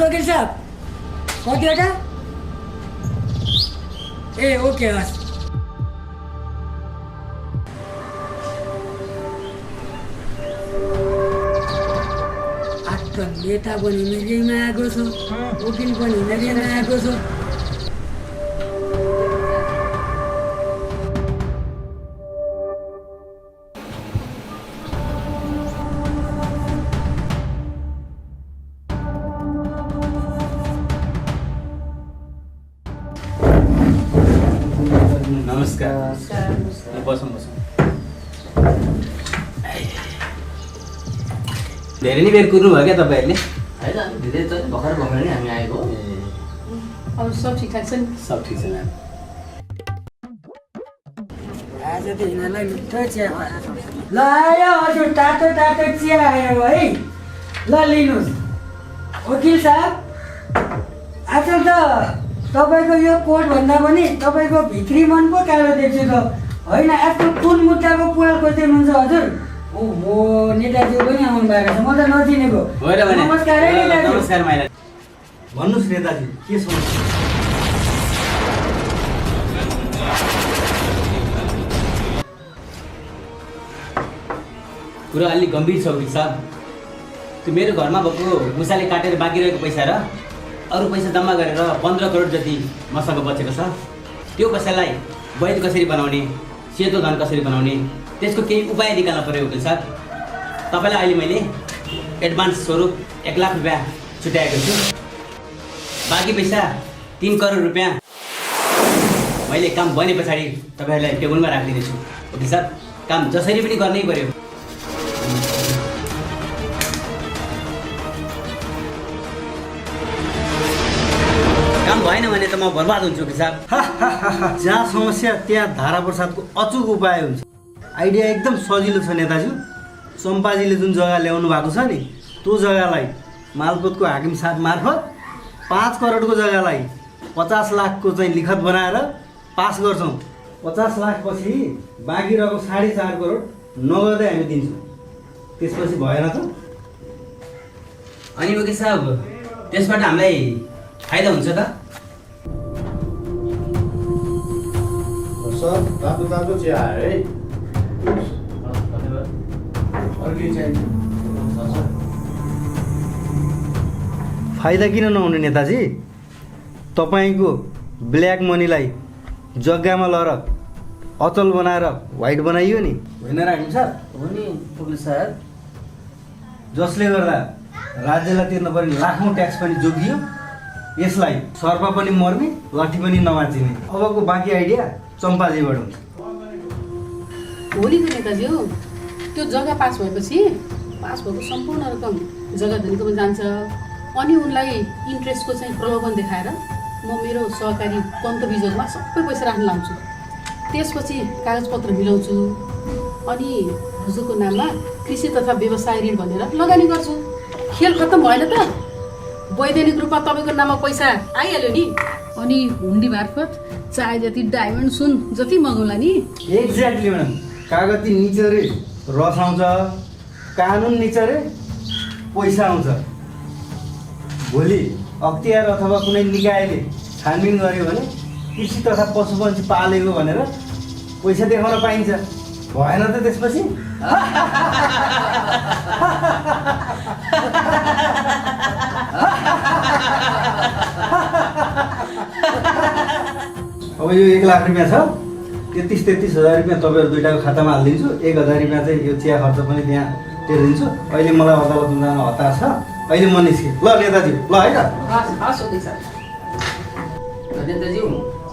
वकिल साहब कतिवटा ए ओके हस् नेता पनि मेलैमा आएको छ वकिल पनि मेलैमा आएको छ नमस्कार बसौँ धेरै नै बेर कुर्नु भयो क्या तपाईँहरूले होइन धेरै त भर्खर भर्खर नै हामी आएको अब सब ठिकठाक छ नि सब ठिक छ म्याम आज त यिनीहरूलाई मिठो चिया ल आयो हजुर तातो तातो चिया आयो है ल लिनुहोस् वकिल साहब आजकल त तपाईँको यो कोट भन्दा पनि तपाईँको भित्री मन पो कालो देख्छु त होइन आजकल कुन मुद्दाको पुवाल खोज्दै हुनुहुन्छ हजुर ओहो नेताजी पनि आउनु भएको छ म त नचिनेको नमस्कार है नेताजी नमस्कार माइला भन्नुहोस् नेताजी के समस्या कुरा अलि गम्भीर छ वकिल साहब त्यो मेरो घरमा भएको मुसाले काटेर बाँकी रहेको पैसा र अरू पैसा जम्मा गरेर 15 करोड जति मसँग बचेको छ त्यो पैसालाई वैध कसरी बनाउने सेतो धन कसरी बनाउने त्यसको केही उपाय निकाल्न पर्यो वकिल साहब तपाईँलाई अहिले मैले एडभान्स स्वरूप 1 लाख रुपियाँ छुट्याएको छु बाँकी पैसा 3 करोड रुपियाँ मैले काम बने पछाडि तपाईँहरूलाई टेबलमा राखिदिनेछु वकिल साहब काम जसरी पनि गर्नै पर्यो काम भएन भने त म बर्बाद हुन्छु वकिल साहब जहाँ समस्या त्यहाँ धारा प्रसादको अचुक उपाय हुन्छ आइडिया एकदम सजिलो छ नेताजी चम्पाजीले जुन जग्गा ल्याउनु भएको छ नि त्यो जग्गालाई मालपोतको हाकिम साहब मार्फत 5 करोडको जग्गालाई 50 लाखको चाहिँ लिखत बनाएर पास गर्छौँ 50 लाख पछि बाँकी रहेको 4.5 करोड नगदै हामी दिन्छौँ त्यसपछि भएन त अनि वकिल साहब त्यसबाट हामीलाई फाइदा हुन्छ त सर तातो तातो चिया है फाइदा किन नहुने नेताजी तपाईँको ब्ल्याक मनीलाई जग्गामा लएर अचल बनाएर व्हाइट बनाइयो नि होइन र हाकिम साहब हो नि वकिल साहब जसले गर्दा राज्यलाई तिर्न पर्ने लाखौँ ट्याक्स पनि जोगियो यसलाई सर्प पनि मर्ने लाठी पनि नमाचिने अबको बाँकी आइडिया चम्पाजीबाट हुन्छ हो नि त नेताजी हो त्यो जग्गा पास भएपछि पास भएको सम्पूर्ण रकम जग्गा धनीकोमा जान्छ अनि उनलाई इन्ट्रेस्टको चाहिँ प्रलोभन देखाएर म मेरो सहकारी पन्त बिजोगमा सबै पैसा राख्न लान्छु त्यसपछि कागजपत्र मिलाउँछु अनि हजुरको नाममा कृषि तथा व्यवसाय ऋण भनेर लगानी गर्छु खेल खत्तम भएन त वैधानिक रूपमा तपाईँको नाममा पैसा आइहाल्यो नि अनि हुन्डी मार्फत चाहे जति डायमन्ड सुन जति मगाउला नि एक्ज्याक्टली म्याडम कागती निचरे रस आउँछ कानुन निचरे पैसा आउँछ भोलि अख्तियार अथवा कुनै निकायले छानबिन गर्यो भने कृषि तथा पशुपन्छी पालेको भनेर पैसा देखाउन पाइन्छ भएन त त्यसपछि अब यो 1 लाख रुपियाँ छ 33-33 हजार रुपियाँ तपाईँहरू दुईटाको खातामा हालिदिन्छु 1,000 रुपियाँ चाहिँ यो चिया खर्च पनि त्यहाँ तिर्दिन्छु अहिले मलाई अदालतमा जान हतार छ अहिले म निस्केँ ल नेताजी ल है त नेताजी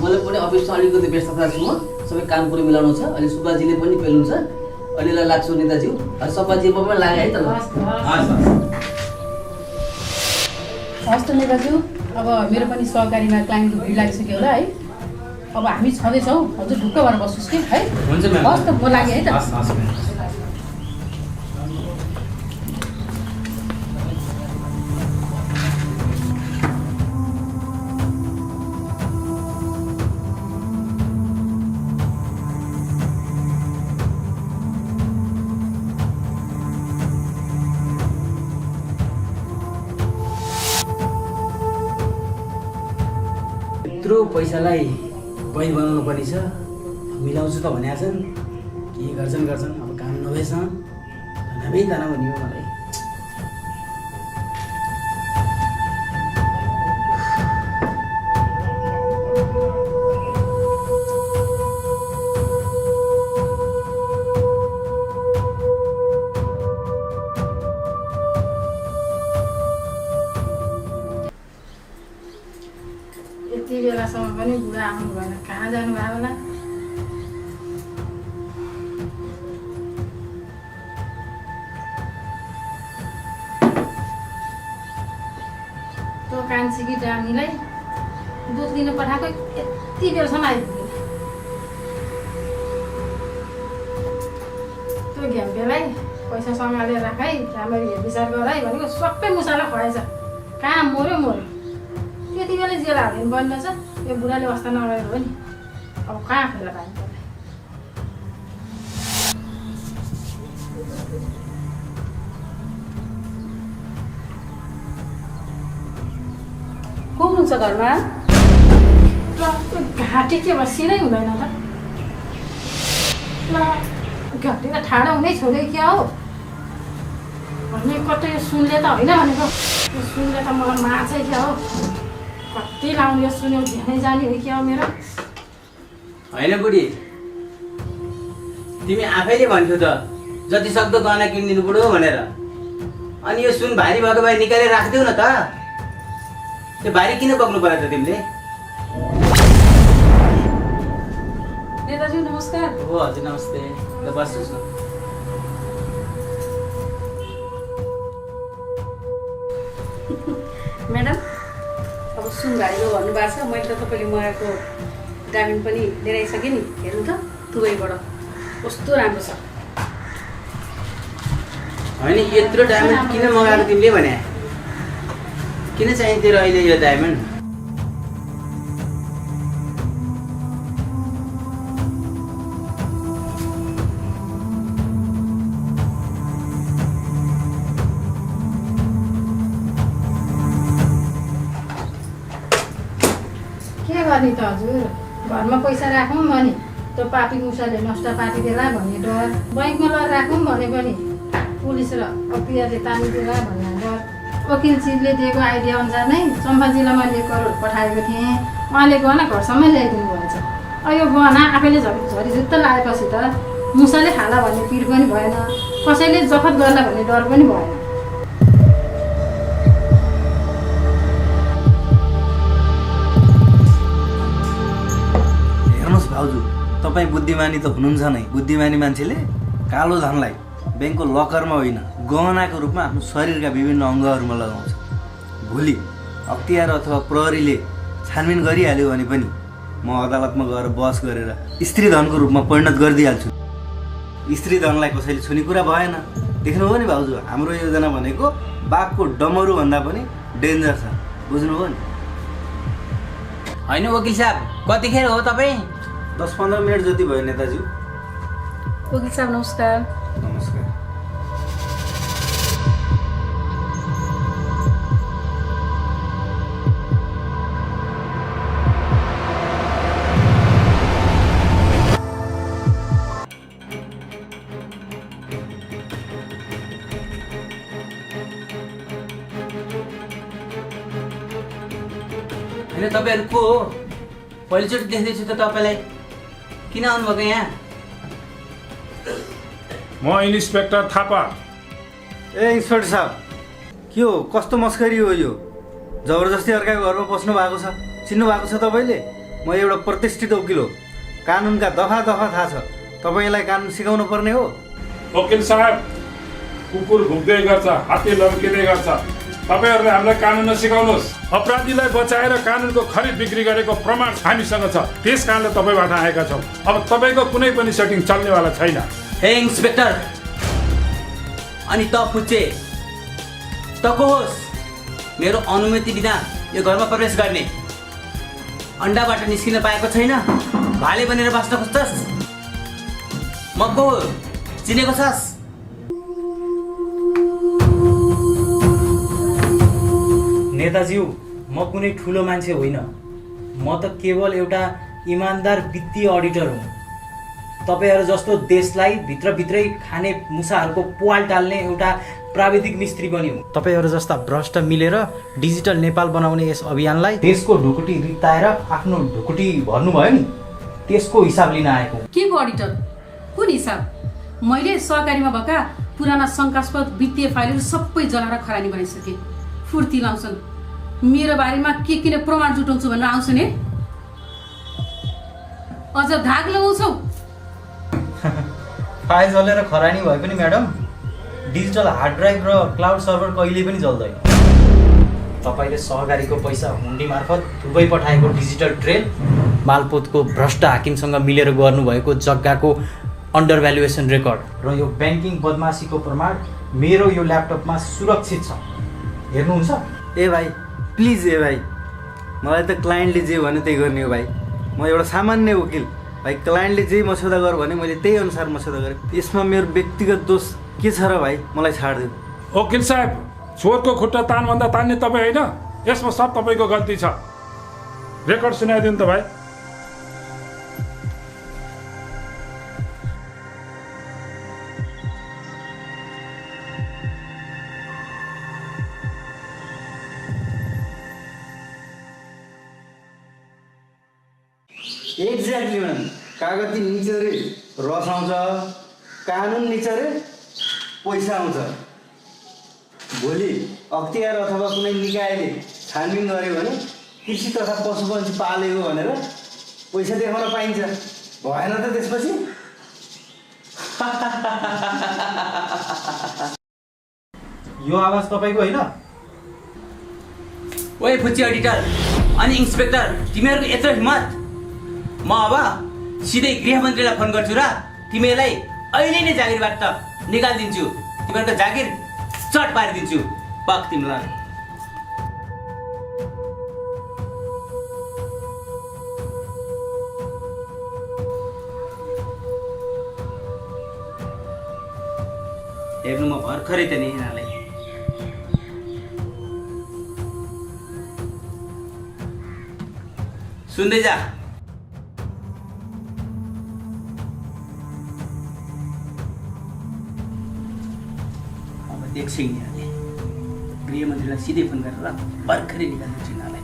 मलाई पनि अफिसमा अलिकति व्यस्तता छु म सबै काम कुरो मिलाउनु छ अहिले सुब्बाजीले पनि पेल्नुहुन्छ अहिले लाग्छु नेताजी सब्बाजी पनि लाग्यो है त हस् त नेताजी अब मेरो पनि सहकारीमा क्लाइन्टको भिड लागिसक्यो होला है अब हामी छँदैछौँ हजुर ढुक्क भएर बस्नुहोस् कि है हुन्छ म्याम हस् त म लागेँ है त हस् हस् म्याम यत्रो पैसालाई बैनी बनाउनु पर्ने छ मिलाउँछु त भने छन् के गर्छन् अब काम नभएसँग नभए तनाव नि हो मलाई यति बेलासम्म पनि बुढा आउनु भएन कहाँ जानुभयो होला त्यो कान्छीकी डामीलाई दुध दिन पठाएको यति बेलासम्म आइपुग्यो त्यो घ्याम्पेलाई पैसा सँगालेर राख है राम्ररी हेरविचार गर है भनेको सबै मुसाला खुवाएछ कहाँ मऱ्यो त्यति बेला जेल हालिदिनु पर्ने रहेछ यो बुढाले वास्ता नगरेर हो नि अब कहाँ फेला पाइन्छ को हुनुहुन्छ घरमा? घाँटी के बसिनै हुँदैन त ल घाँटी त ठाडो हुनै छोड्यो क्या हो भने कतै यो सुनले त होइन भनेको यो सुनले त मलाई मार्छ क्या हो कति लाउने यो सुन्यो धेरै जाने हो क्या हो मेरो होइन बुढी तिमी आफैले भन्थ्यौ त जति सक्दो गहना किनिदिनु बुढो भनेर अनि यो सुन भारी भएको भए निकालेर राखिदेऊ न त त्यो भारी किन बोक्नु पर्यो त तिमीले नेताजी नमस्कार। हो हजुर नमस्ते ल बस्नुहोस् न म्याडम अब सुन भाइको भन्नुभएको छ मैले त तपाईँले मगाएको डायमन्ड पनि लिएर आइसकेँ नि हेर्नु त दुबईबाट कस्तो राम्रो छ होइन यत्रो डायमन्ड किन मगाएको तिमीले भने किन चाहिन्थ्यो र अहिले यो डायमन्ड के गर्ने त हजुर घरमा पैसा राखौँ भने त्यो पापी मुसाले नष्ट पारिदेला भन्ने डर बैङ्कमा लगेर राखौँ भने पनि पुलिस र अफिसरले तानिदेला भन्ने डर वकिलजीले दिएको आइडिया अनुसार नै चम्पाजीलाई मैले 1 करोड पठाएको थिएँ उहाँले गहना घरसम्मै ल्याइदिनु भएछ अब यो गहना आफैले झरीझुत्त लगाएपछि त मुसाले खाला भन्ने पिर पनि भएन कसैले जफत गर्ला भन्ने डर पनि भएन हेर्नुहोस् भाउजू तपाईँ बुद्धिमानी त हुनुहुन्छ नै बुद्धिमानी मान्छेले कालो धनलाई ब्याङ्कको लकरमा होइन गहनाको रूपमा आफ्नो शरीरका विभिन्न अङ्गहरूमा लगाउँछ भोलि अख्तियार अथवा प्रहरीले छानबिन गरिहाल्यो भने पनि म अदालतमा गएर बहस गरेर स्त्री धनको रूपमा परिणत गरिदिइहाल्छु स्त्री धनलाई कसैले छुने कुरा भएन देख्नुभयो नि भाउजू हाम्रो योजना भनेको बाघको डमरू भन्दा पनि डेन्जर छ बुझ्नुभयो नि होइन वकिल साहब कतिखेर हो तपाईँ 10-15 मिनट जति भयो नेताजी वकिल साहब नमस्कार। नमस्कार होइन तपाईँहरू को हो पहिलोचोटि देख्दैछु त तपाईँलाई किन आउनुभएको यहाँ म इन्सपेक्टर थापा। ए इन्सपेक्टर साहब के हो कस्तो मस्करी हो यो जबरजस्ती अर्काको घरमा बस्नु भएको छ चिन्नु भएको छ तपाईँले म एउटा प्रतिष्ठित वकिल हो कानुनका दफा दफा थाहा छ तपाईँलाई कानुन सिकाउनु पर्ने हो वकिल साहब कुकुर भुक्दै गर्छ हात्ती लम्किँदै गर्छ तपाईहरुले हामीलाई कानुन नसिकाउनुहोस् अपराधीलाई बचाएर कानुनको खरिद बिक्री गरेको प्रमाण हामीसँग छ त्यस कारणले तपाईबाट आएका छौँ अब तपाईको कुनै पनि सेटिङ चल्नेवाला छैन। हे इन्सपेक्टर अनि त फुच्चे त को होस् मेरो अनुमति बिना यो घरमा प्रवेश गर्ने अन्डाबाट निस्किन पाएको छैन भाले बनेर बस्न खोज्छस् म को हो चिनेको छस् नेताज्यू म कुनै ठुलो मान्छे होइन म त केवल एउटा इमान्दार वित्तीय अडिटर हुँ। तपाईँहरू जस्तो देशलाई भित्रभित्रै खाने मुसाहरूको पाल टाल्ने एउटा प्राविधिक मिस्त्री पनि हुँ। तपाईँहरू जस्ता भ्रष्ट मिलेर डिजिटल नेपाल बनाउने यस अभियानलाई देशको ढुकुटी रित्ताएर आफ्नो ढुकुटी भर्नुभयो नि, त्यसको हिसाब लिन आएको। के को अडिटर? कुन हिसाब? मैले सहकारीमा भएका पुराना शङ्कास्पद वित्तीय फाइलहरू सबै जलाएर खरानी बनाइसकेँ। फुर्ती लाउँछन् मेरो बारेमा के किन प्रमाण जुटाउँछु भनेर आउँछ नि। अझ धाग लगाउँछौ? फाइल जलेर खरानी भए पनि म्याडम, डिजिटल हार्ड ड्राइभ र क्लाउड सर्भर कहिले पनि जल्दैन। तपाईँले सहकारीको पैसा हुन्डी मार्फत दुबई पठाएको डिजिटल ट्रेल, मालपोतको भ्रष्ट हाकिमसँग मिलेर गर्नुभएको जग्गाको अन्डर भ्यालुएसन रेकर्ड र यो ब्याङ्किङ बदमासीको प्रमाण मेरो यो ल्यापटपमा सुरक्षित छ। हेर्नुहुन्छ? ए भाइ प्लिज, ए भाइ मलाई त क्लाइन्टले जे भन्यो त्यही गर्ने हो भाइ। म एउटा सामान्य वकिल भाइ, क्लाइन्टले जे मस्यौदा गर भने मैले त्यही अनुसार मस्यौदा गरेँ। यसमा मेरो व्यक्तिगत दोष के छ र भाइ? मलाई छाडिदिनु। वकिल साहब, चोरको खुट्टा तानभन्दा तान्ने तपाईँ होइन, यसमा सब तपाईँको गल्ती छ। रेकर्ड सुनाइदिनु त भाइ। एक्ज्याक्टली म्याम, कागती निचोरे रस आउँछ, कानुन निचोरे पैसा आउँछ। भोलि अख्तियार अथवा कुनै निकायले छानबिन गर्यो भने कृषि तथा पशुपन्छी पालेको भनेर पैसा देखाउन पाइन्छ, भएन त त्यसपछि? यो आवाज तपाईँको होइन? ओए फुच्ची अडिटर अनि इन्सपेक्टर, तिमीहरूको यत्रो हिम्मत! म अब सिधै गृहमन्त्रीलाई फोन गर्छु र तिमीहरूलाई अहिले नै जागिरबाट निकालिदिन्छु। तिमीहरूको जागिर चट पारिदिन्छु। पक तिमीलाई। हेर्नु, म भर्खरै त नि यिनीहरूलाई सुन्दै जा। अब देख्छ यिनीहरूले, गृहमन्त्रीलाई सिधै फोन गरेर भर्खरै निकाल्नु यिनीहरूलाई।